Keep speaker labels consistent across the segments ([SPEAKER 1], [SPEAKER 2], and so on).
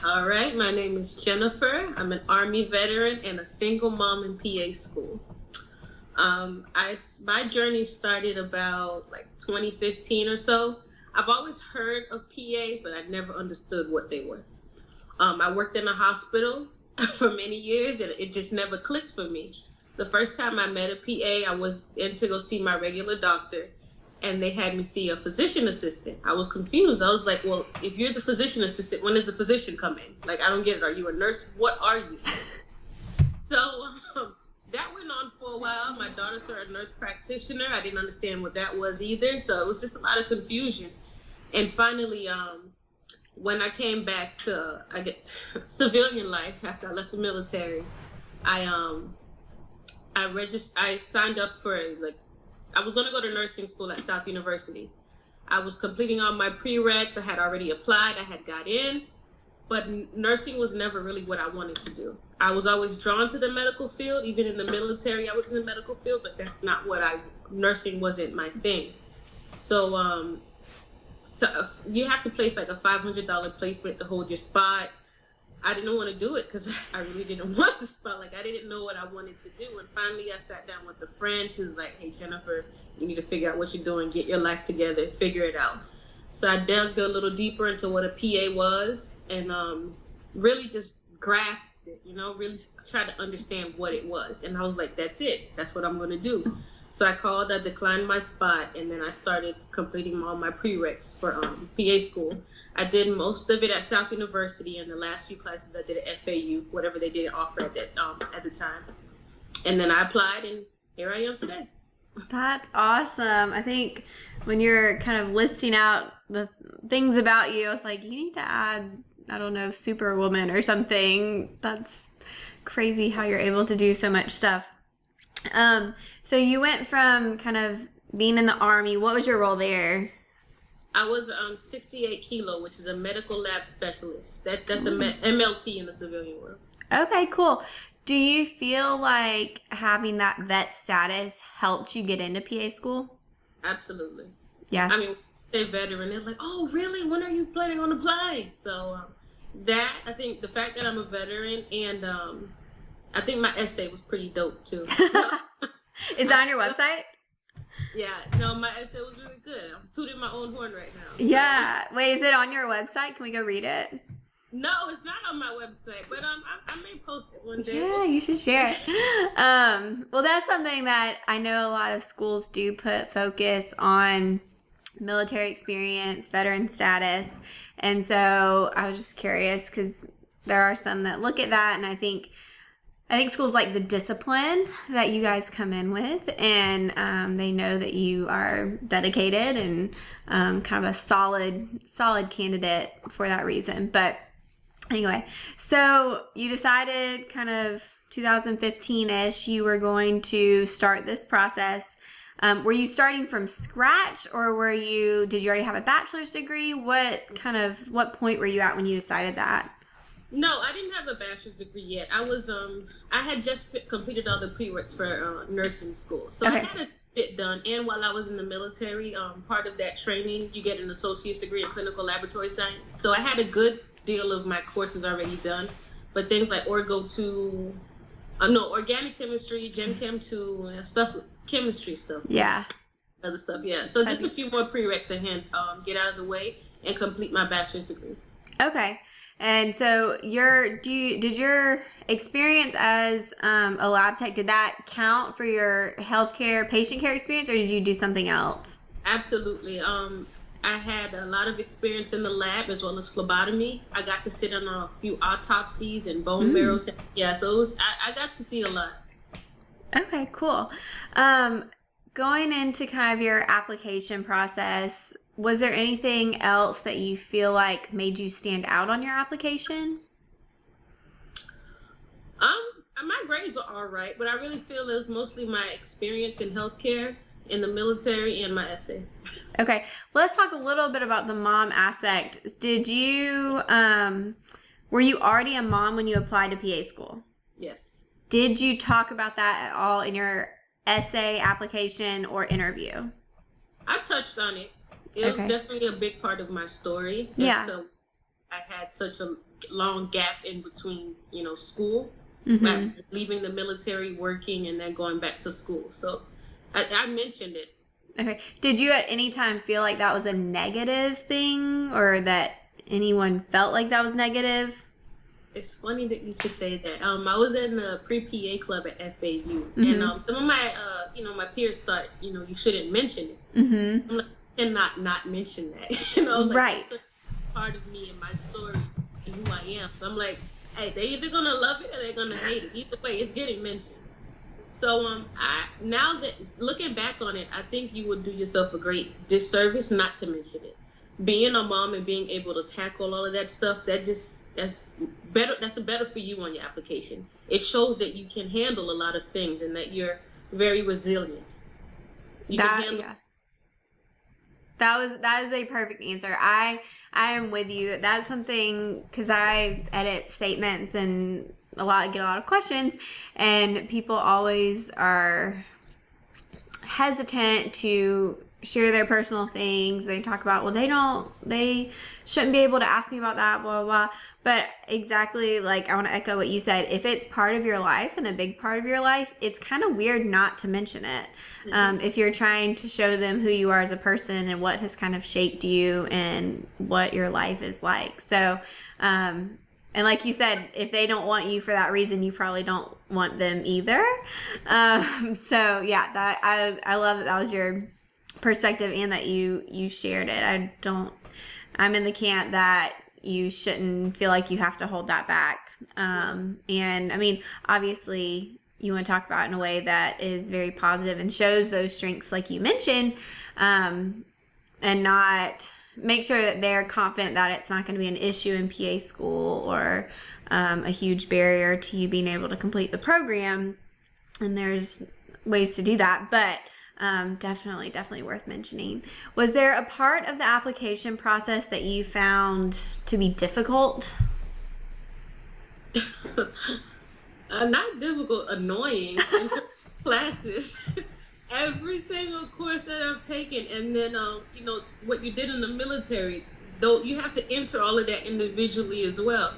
[SPEAKER 1] All right, my name is Jennifer. I'm an Army veteran and a single mom in PA school. My journey started about like 2015 or so. I've always heard of PAs, but I never understood what they were. I worked in a hospital for many years, and it just never clicked for me. The first time I met a PA, I was in to go see my regular doctor, and they had me see a physician assistant. I was confused. I was like, well, if you're the physician assistant, when does the physician come in? Like, I don't get it. Are you a nurse? What are you? So that went on for a while. My daughter started a nurse practitioner. I didn't understand what that was either. So it was just a lot of confusion. And finally, when I came back to civilian life after I left the military, I signed up for I was going to go to nursing school at South University. I was completing all my prereqs. I had already applied. I had got in, but nursing was never really what I wanted to do. I was always drawn to the medical field. Even in the military, I was in the medical field, but that's not nursing wasn't my thing. So you have to place like a $500 placement to hold your spot. I didn't want to do it because I really didn't want the spot. Like, I didn't know what I wanted to do. And finally, I sat down with a friend. She was like, hey, Jennifer, you need to figure out what you're doing. Get your life together. Figure it out. So I delved a little deeper into what a PA was and really just grasped it, really tried to understand what it was. And I was like, that's it. That's what I'm going to do. So I called, I declined my spot, and then I started completing all my prereqs for PA school. I did most of it at South University, and the last few classes I did at FAU, whatever they didn't offer at the time. And then I applied, and here I am today.
[SPEAKER 2] That's awesome. I think when you're kind of listing out the things about you, I was like, you need to add, I don't know, superwoman or something. That's crazy how you're able to do so much stuff. So you went from kind of being in the Army. What was your role there?
[SPEAKER 1] I was 68 kilo, which is a medical lab specialist. That's a MLT in the civilian world.
[SPEAKER 2] Okay, cool. Do you feel like having that vet status helped you get into PA school?
[SPEAKER 1] Absolutely.
[SPEAKER 2] Yeah.
[SPEAKER 1] I mean, they're veteran. They're like, oh, really? When are you planning on applying? So I think the fact that I'm a veteran, and I think my essay was pretty dope too. So,
[SPEAKER 2] is that on your website?
[SPEAKER 1] Yeah, no, my essay was really good. I'm tooting my own horn right now. So.
[SPEAKER 2] Yeah. Wait, is it on your website? Can we go read it?
[SPEAKER 1] No, it's not on my website, but I may post it one day.
[SPEAKER 2] Yeah, you should share it. Well, that's something that I know a lot of schools do put focus on military experience, veteran status. And so I was just curious because there are some that look at that, and I think schools like the discipline that you guys come in with, and they know that you are dedicated and kind of a solid candidate for that reason. But anyway, so you decided kind of 2015-ish you were going to start this process. Were you starting from scratch, or did you already have a bachelor's degree? What point were you at when you decided that?
[SPEAKER 1] No, I didn't have a bachelor's degree yet. I had just completed all the prereqs for nursing school. So okay. I had a bit done. And while I was in the military, part of that training, you get an associate's degree in clinical laboratory science. So I had a good deal of my courses already done. But things like organic chemistry, Gen Chem 2, chemistry stuff.
[SPEAKER 2] Yeah.
[SPEAKER 1] Other stuff, yeah. So just a few more prereqs to get out of the way and complete my bachelor's degree.
[SPEAKER 2] Okay. And so did your experience as a lab tech, did that count for your healthcare, patient care experience, or did you do something else?
[SPEAKER 1] Absolutely. I had a lot of experience in the lab as well as phlebotomy. I got to sit on a few autopsies and bone marrows. Yeah, so I got to see a lot.
[SPEAKER 2] Okay, cool. Going into kind of your application process, was there anything else that you feel like made you stand out on your application?
[SPEAKER 1] My grades are all right, but I really feel it was mostly my experience in healthcare, in the military, and my essay.
[SPEAKER 2] Okay, let's talk a little bit about the mom aspect. Did you, were you already a mom when you applied to PA school?
[SPEAKER 1] Yes.
[SPEAKER 2] Did you talk about that at all in your essay, application, or interview?
[SPEAKER 1] I touched on it. It was definitely a big part of my story.
[SPEAKER 2] Yeah.
[SPEAKER 1] So I had such a long gap in between, school, leaving the military, working, and then going back to school. So I mentioned it.
[SPEAKER 2] Okay. Did you at any time feel like that was a negative thing, or that anyone felt like that was negative?
[SPEAKER 1] It's funny that you should say that. I was in the pre-PA club at FAU, and some of my, my peers thought, you shouldn't mention it. I'm like, I cannot not mention that.
[SPEAKER 2] Right.
[SPEAKER 1] It's a part of me and my story and who I am. So I'm like, hey, they're either gonna love it or they're gonna hate it. Either way, it's getting mentioned. So now that looking back on it, I think you would do yourself a great disservice not to mention it. Being a mom and being able to tackle all of that stuff, that's better. That's better for you on your application. It shows that you can handle a lot of things and that you're very resilient.
[SPEAKER 2] That is a perfect answer. I am with you. That's something, because I edit statements and get a lot of questions, and people always are hesitant to share their personal things. They talk about, well, they shouldn't be able to ask me about that, blah, blah, blah. But exactly, like, I want to echo what you said. If it's part of your life and a big part of your life, it's kind of weird not to mention it. If you're trying to show them who you are as a person and what has kind of shaped you and what your life is like. So, and like you said, if they don't want you for that reason, you probably don't want them either. So yeah, I love that was your perspective and that you shared it. I'm in the camp that you shouldn't feel like you have to hold that back. And I mean, obviously you want to talk about it in a way that is very positive and shows those strengths like you mentioned, and not make sure that they're confident that it's not going to be an issue in PA school or a huge barrier to you being able to complete the program. And there's ways to do that, but definitely worth mentioning. Was there a part of the application process that you found to be difficult?
[SPEAKER 1] Not difficult, annoying. Classes. Every single course that I've taken, and then what you did in the military, though, you have to enter all of that individually as well.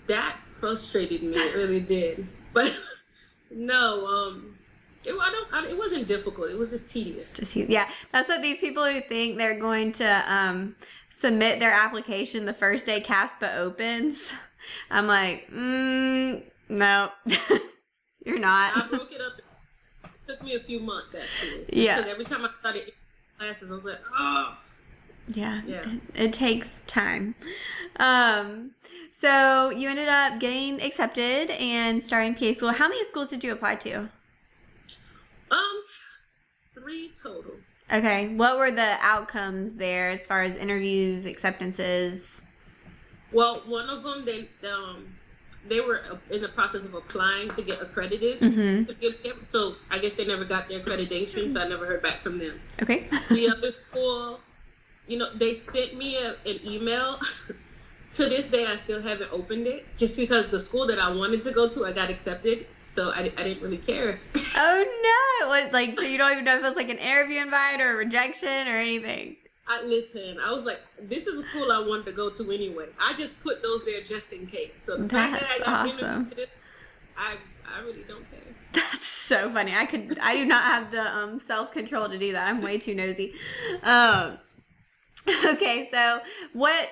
[SPEAKER 1] That frustrated me. It really did. But no, it wasn't difficult. It was just tedious.
[SPEAKER 2] Yeah, that's what these people who think they're going to submit their application the first day CASPA opens. I'm like, no, you're not.
[SPEAKER 1] I broke it up. It took me a few months, actually.
[SPEAKER 2] Yeah.
[SPEAKER 1] Because every time I started classes, I was like, oh.
[SPEAKER 2] Yeah. It takes time. So you ended up getting accepted and starting PA school. How many schools did you apply to?
[SPEAKER 1] 3 total.
[SPEAKER 2] Okay. What were the outcomes there as far as interviews, acceptances?
[SPEAKER 1] Well, one of them, they were in the process of applying to get accredited. So I guess they never got their accreditation, so I never heard back from them.
[SPEAKER 2] Okay.
[SPEAKER 1] The other school, they sent me an email. To this day, I still haven't opened it, just because the school that I wanted to go to, I got accepted, so I didn't really care.
[SPEAKER 2] Oh no! So you don't even know if it was like an interview invite or a rejection or anything?
[SPEAKER 1] Listen, I was like, this is a school I wanted to go to anyway. I just put those there just in case. So the fact that I got
[SPEAKER 2] awesome.
[SPEAKER 1] I really don't care.
[SPEAKER 2] That's so funny. I do not have the self-control to do that. I'm way too nosy. Okay, so what's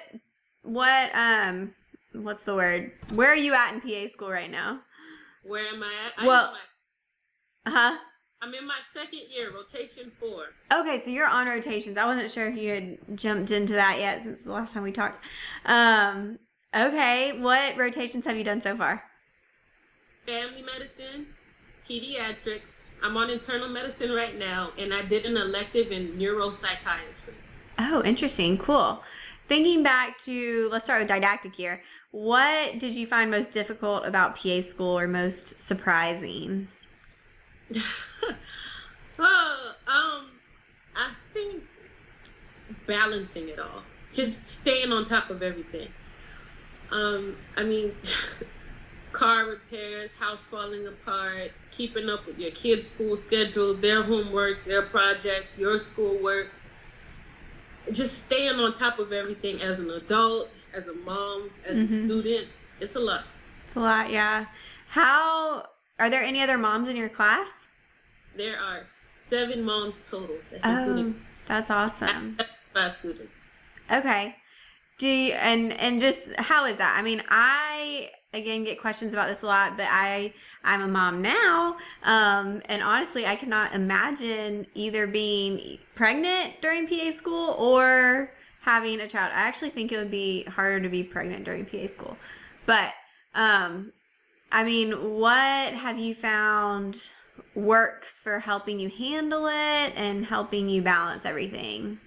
[SPEAKER 2] the word? Where are you at in PA school right now?
[SPEAKER 1] Where am I at? I'm in my second year, rotation 4.
[SPEAKER 2] Okay, so you're on rotations. I wasn't sure if you had jumped into that yet since the last time we talked. Okay, what rotations have you done so far?
[SPEAKER 1] Family medicine, pediatrics. I'm on internal medicine right now, and I did an elective in neuropsychiatry.
[SPEAKER 2] Oh, interesting. Cool. Thinking back to, let's start with Didactic here. What did you find most difficult about PA school or most surprising?
[SPEAKER 1] I think balancing it all, just staying on top of everything. Car repairs, house falling apart, keeping up with your kids' school schedule, their homework, their projects, your schoolwork. Just staying on top of everything as an adult, as a mom, as a student. It's a lot.
[SPEAKER 2] It's a lot, yeah. How are there any other moms in your class?
[SPEAKER 1] There are 7 moms total. That's
[SPEAKER 2] Oh,
[SPEAKER 1] including
[SPEAKER 2] that's awesome.
[SPEAKER 1] 5 students.
[SPEAKER 2] Okay. Do you, and just how is that? I mean, I again get questions about this a lot, but I'm a mom now, and honestly, I cannot imagine either being pregnant during PA school or having a child. I actually think it would be harder to be pregnant during PA school, but I mean, what have you found works for helping you handle it and helping you balance everything?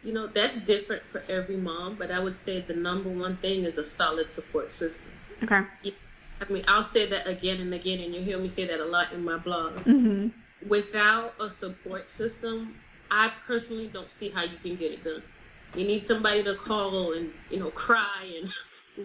[SPEAKER 1] You know, that's different for every mom, but I would say the number one thing is a solid support system.
[SPEAKER 2] Okay.
[SPEAKER 1] I mean, I'll say that again and again, and you hear me say that a lot in my blog.
[SPEAKER 2] Mm-hmm.
[SPEAKER 1] Without a support system, I personally don't see how you can get it done. You need somebody to call and, you know, cry and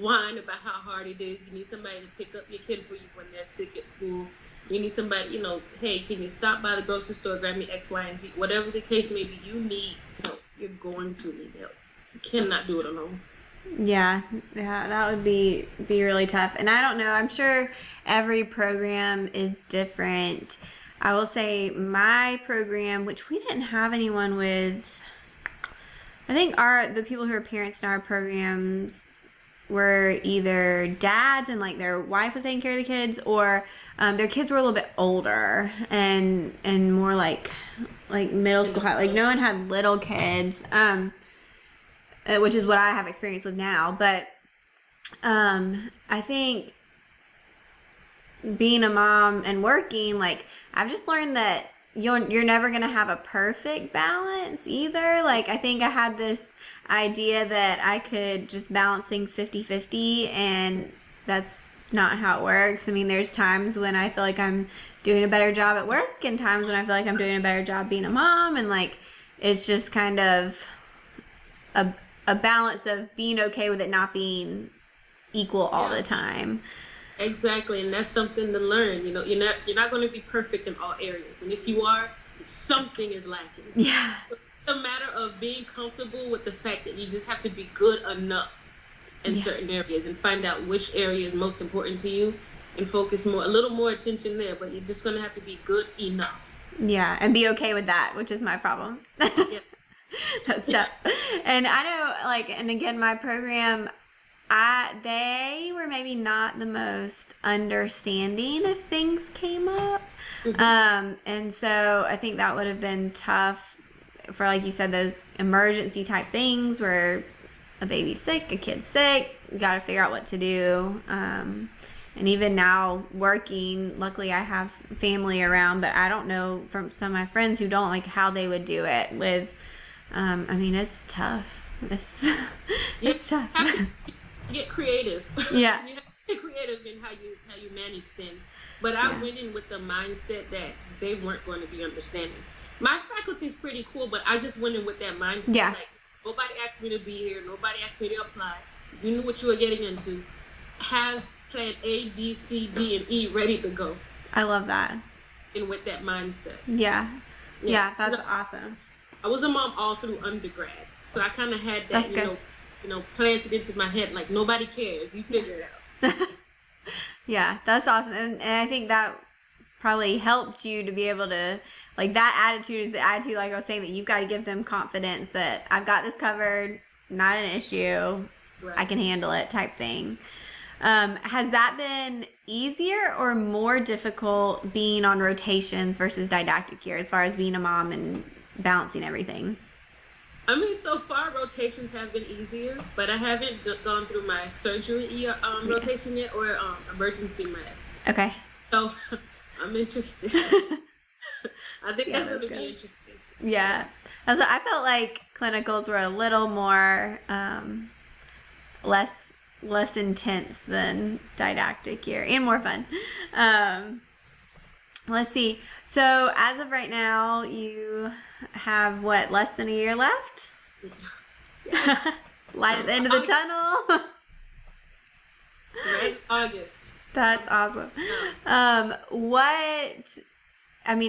[SPEAKER 1] whine about how hard it is. You need somebody to pick up your kid for you when they're sick at school. You need somebody, you know, hey, can you stop by the grocery store, grab me X, Y, and Z? Whatever the case may be, you need help. You're going to need help. You cannot do it alone.
[SPEAKER 2] Yeah, that would be really tough. And I don't know, I'm sure every program is different. I will say my program, which we didn't have anyone with, I think the people who are parents in our programs were either dads and like their wife was taking care of the kids, or their kids were a little bit older and more like middle school, like no one had little kids, which is what I have experience with now. But I think being a mom and working, like I've just learned that you're never gonna have a perfect balance either. Like I think I had this idea that I could just balance things 50-50, and that's not how it works. I mean, there's times when I feel like I'm doing a better job at work and times when I feel like I'm doing a better job being a mom, and like it's just kind of a balance of being okay with it not being equal all the time.
[SPEAKER 1] Exactly, and that's something to learn. You know, you're not going to be perfect in all areas, and if you are, something is lacking.
[SPEAKER 2] Yeah.
[SPEAKER 1] It's a matter of being comfortable with the fact that you just have to be good enough in certain areas and find out which area is most important to you and focus a little more attention there. But you're just going to have to be good enough.
[SPEAKER 2] Yeah, and be okay with that, which is my problem.
[SPEAKER 1] Yeah.
[SPEAKER 2] That's tough. And I know, like, and again, my program, they were maybe not the most understanding if things came up. Mm-hmm. And so I think that would have been tough for, like you said, those emergency type things where a baby's sick, a kid's sick, you got to figure out what to do. And even now working, luckily I have family around, but I don't know from some of my friends who don't, like how they would do it with, I mean, it's tough. It's tough.
[SPEAKER 1] You have to get creative.
[SPEAKER 2] Yeah.
[SPEAKER 1] You have to get creative in how you manage things. But I went in with the mindset that they weren't going to be understanding. My faculty is pretty cool, but I just went in with that mindset.
[SPEAKER 2] Yeah.
[SPEAKER 1] Like, nobody asked me to be here. Nobody asked me to apply. You knew what you were getting into. Have plan A, B, C, D, and E ready to go.
[SPEAKER 2] I love that.
[SPEAKER 1] And with that mindset.
[SPEAKER 2] Yeah, that's awesome.
[SPEAKER 1] I was a mom all through undergrad, so I kind of had that, you know, planted into my head. Like, nobody cares. You figure it out.
[SPEAKER 2] Yeah, that's awesome, and I think that probably helped you to be able to, like, that attitude is the attitude, like I was saying, that you've got to give them confidence that I've got this covered, not an issue, right. I can handle it type thing. Has that been easier or more difficult being on rotations versus didactic year as far as being a mom and balancing everything?
[SPEAKER 1] I mean, so far rotations have been easier, but I haven't gone through my surgery rotation yet or emergency med.
[SPEAKER 2] Okay.
[SPEAKER 1] So I'm interested. I think that's going to be interesting.
[SPEAKER 2] Yeah. I felt like clinicals were a little more less intense than didactic year and more fun. Let's see. So as of right now, you have less than a year left?
[SPEAKER 1] Yes.
[SPEAKER 2] Light at the end of the tunnel.
[SPEAKER 1] Right? August.
[SPEAKER 2] That's awesome.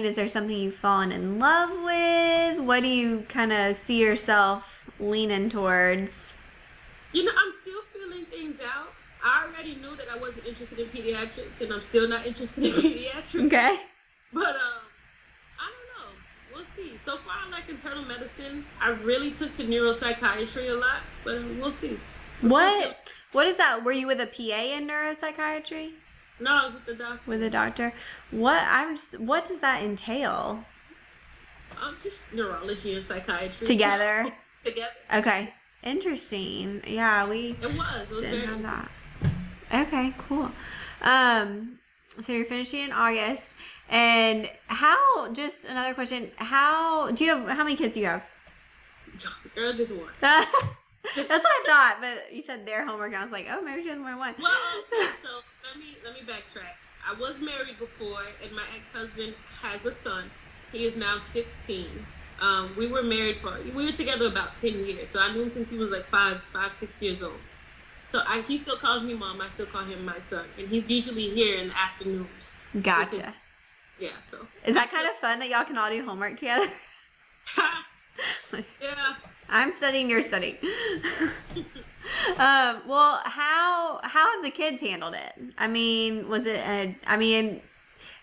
[SPEAKER 2] Is there something you've fallen in love with? What do you kind of see yourself leaning towards?
[SPEAKER 1] You know, I'm still already knew that I wasn't interested in pediatrics, and I'm still not interested in pediatrics.
[SPEAKER 2] Okay.
[SPEAKER 1] But I don't know. We'll see. So far, I like internal medicine. I really took to neuropsychiatry a lot, but we'll see.
[SPEAKER 2] What is that? Were you with a PA in neuropsychiatry?
[SPEAKER 1] No, I was with the doctor.
[SPEAKER 2] With a doctor? What does that entail?
[SPEAKER 1] Just neurology and psychiatry.
[SPEAKER 2] Together?
[SPEAKER 1] So, together.
[SPEAKER 2] Okay. Interesting. Yeah,
[SPEAKER 1] It was
[SPEAKER 2] didn't
[SPEAKER 1] very
[SPEAKER 2] have that. Okay, cool. So you're finishing in August. And just another question, how many kids do you have?
[SPEAKER 1] Girl, just one.
[SPEAKER 2] That's what I thought, but you said their homework, and I was like, oh, maybe she has more than one.
[SPEAKER 1] Well, okay, so let me backtrack. I was married before, and my ex-husband has a son. He is now 16. We were together about 10 years, so I knew him since he was like 6 years old. So he still calls me mom. I still call him my son, and he's usually here in the afternoons.
[SPEAKER 2] Gotcha.
[SPEAKER 1] Yeah, so.
[SPEAKER 2] Is that kind of fun that y'all can all do homework together?
[SPEAKER 1] Yeah.
[SPEAKER 2] I'm studying, you're studying. Well, how have the kids handled it? I mean,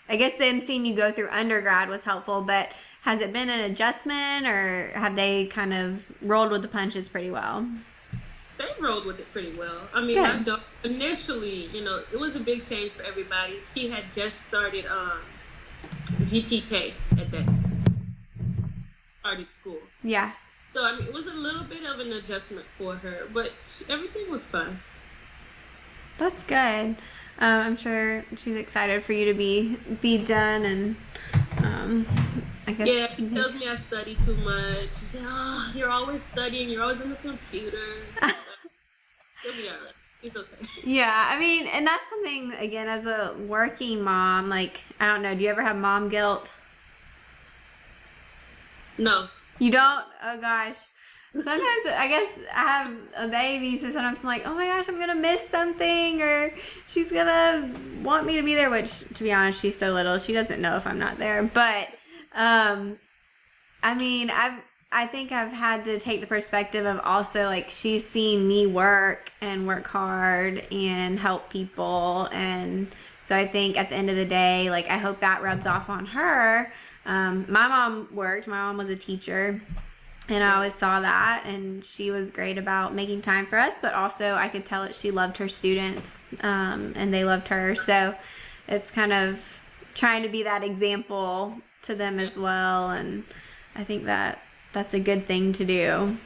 [SPEAKER 2] I guess them seeing you go through undergrad was helpful, but has it been an adjustment, or have they kind of rolled with the punches pretty well?
[SPEAKER 1] They rolled with it pretty well. I mean, my daughter, initially, it was a big change for everybody. She had just started VPK at that time. Started school.
[SPEAKER 2] Yeah.
[SPEAKER 1] So, I mean, it was a little bit of an adjustment for her, but everything was fun.
[SPEAKER 2] That's good. I'm sure she's excited for you to be done, and I guess.
[SPEAKER 1] Yeah, she tells me I study too much. She said, "Oh, you're always studying. You're always on the computer." She'll be alright. It's okay.
[SPEAKER 2] Yeah, I mean, and that's something, again, as a working mom, like, I don't know, do you ever have mom guilt?
[SPEAKER 1] No.
[SPEAKER 2] You don't? Oh, gosh. Sometimes, I guess, I have a baby, so sometimes I'm like, oh my gosh, I'm going to miss something, or she's going to want me to be there, which, to be honest, she's so little, she doesn't know if I'm not there. But, I mean, I think I've had to take the perspective of also, like, she's seen me work hard and help people, and so I think at the end of the day, like, I hope that rubs off on her. My mom worked. My mom was a teacher, and I always saw that, and she was great about making time for us, but also I could tell that she loved her students, and they loved her, so it's kind of trying to be that example to them as well, and I think that's a good thing to do.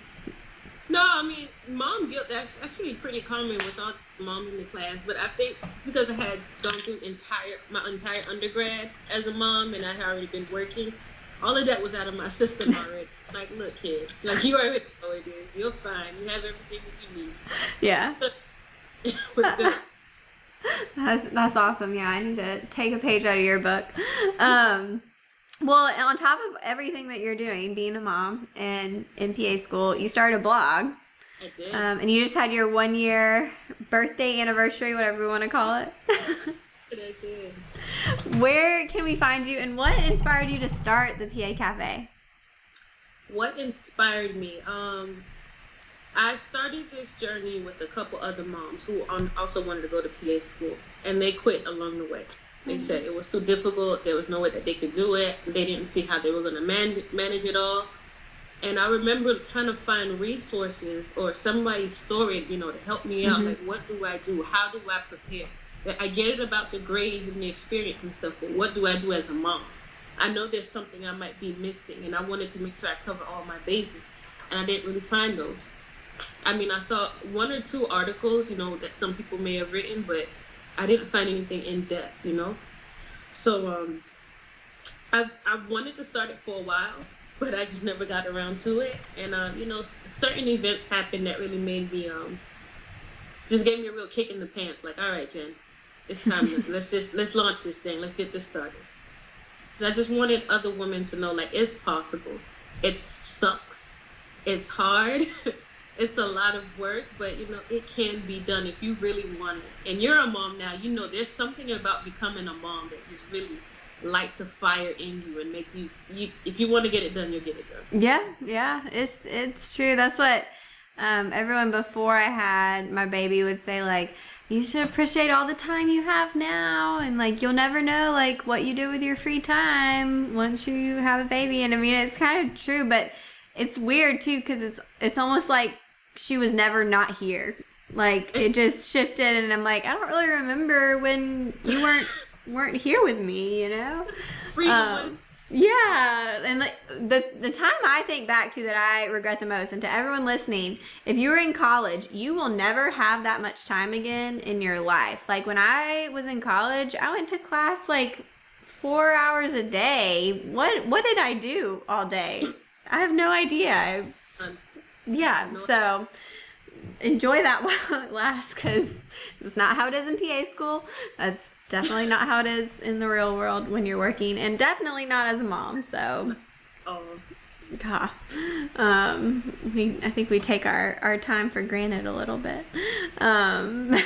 [SPEAKER 1] No, I mean, mom guilt, that's actually pretty common with all the moms in the class, but I think it's because I had gone through my entire undergrad as a mom, and I had already been working. All of that was out of my system already. Like, look, kid, like, you already know it is. You're fine. You have everything that you need.
[SPEAKER 2] Yeah.
[SPEAKER 1] We're good.
[SPEAKER 2] That's awesome. Yeah, I need to take a page out of your book. Well, on top of everything that you're doing, being a mom and in PA school, you started a blog.
[SPEAKER 1] I did.
[SPEAKER 2] And you just had your 1 year birthday anniversary, whatever you want to call it.
[SPEAKER 1] I did.
[SPEAKER 2] Where can we find you, and what inspired you to start the PA Cafe?
[SPEAKER 1] What inspired me? I started this journey with a couple other moms who also wanted to go to PA school, and they quit along the way. They said it was too difficult. There was no way that they could do it. They didn't see how they were going to manage it all. And I remember trying to find resources or somebody's story, to help me out. Like, what do I do? How do I prepare? I get it about the grades and the experience and stuff, but what do I do as a mom? I know there's something I might be missing, and I wanted to make sure I cover all my bases, and I didn't really find those. I mean, I saw one or two articles, that some people may have written, but I didn't find anything in depth, So I wanted to start it for a while, but I just never got around to it. And certain events happened that really made me just gave me a real kick in the pants. Like, all right, Jen, it's time. Let's launch this thing. Let's get this started. So I just wanted other women to know, like, it's possible. It sucks. It's hard. It's a lot of work, but it can be done if you really want it. And you're a mom now, there's something about becoming a mom that just really lights a fire in you and make you if you want to get it done, you'll get it done.
[SPEAKER 2] Yeah, it's true. That's what everyone before I had my baby would say, like, you should appreciate all the time you have now, and like you'll never know like what you do with your free time once you have a baby. And I mean, it's kind of true, but it's weird too because it's almost like she was never not here. Like it just shifted, and I'm like, I don't really remember when you weren't here with me, you know. Yeah, and like the time I think back to that I regret the most, and to everyone listening, if you were in college, you will never have that much time again in your life. Like when I was in college, I went to class like 4 hours a day. What did I do all day? I have no idea. So enjoy that while it lasts, because it's not how it is in PA school. That's definitely not how it is in the real world when you're working, and definitely not as a mom. So, I think we take our time for granted a little bit. But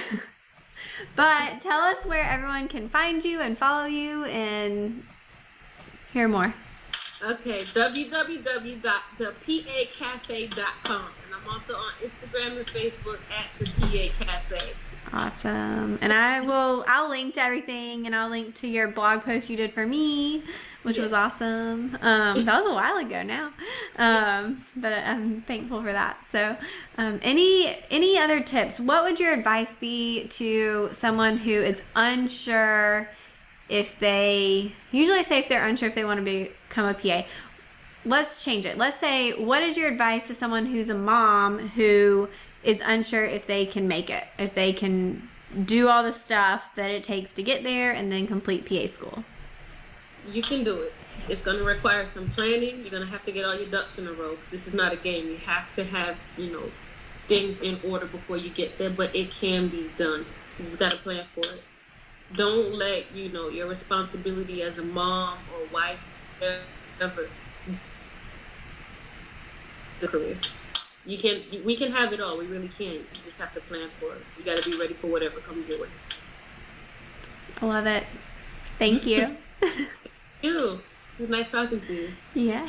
[SPEAKER 2] tell us where everyone can find you and follow you and hear more.
[SPEAKER 1] Okay, www.thepacafe.com. And I'm also on Instagram and Facebook at the PA Cafe.
[SPEAKER 2] Awesome. And I'll link to everything, and I'll link to your blog post you did for me, which was awesome. That was a while ago now. But I'm thankful for that. So, any other tips? What would your advice be to someone who is unsure if they say if they're unsure if they want to become a PA? Let's change it. Let's say, what is your advice to someone who's a mom who is unsure if they can make it, if they can do all the stuff that it takes to get there and then complete PA school?
[SPEAKER 1] You can do it. It's going to require some planning. You're going to have to get all your ducks in a row, because this is not a game. You have to have, things in order before you get there, but it can be done. You just got to plan for it. Don't let, your responsibility as a mom or wife ever the career. We can have it all. We really can. You just have to plan for it. You got to be ready for whatever comes your way.
[SPEAKER 2] I love it. Thank you.
[SPEAKER 1] Thank you. It was nice talking to you.
[SPEAKER 2] Yeah.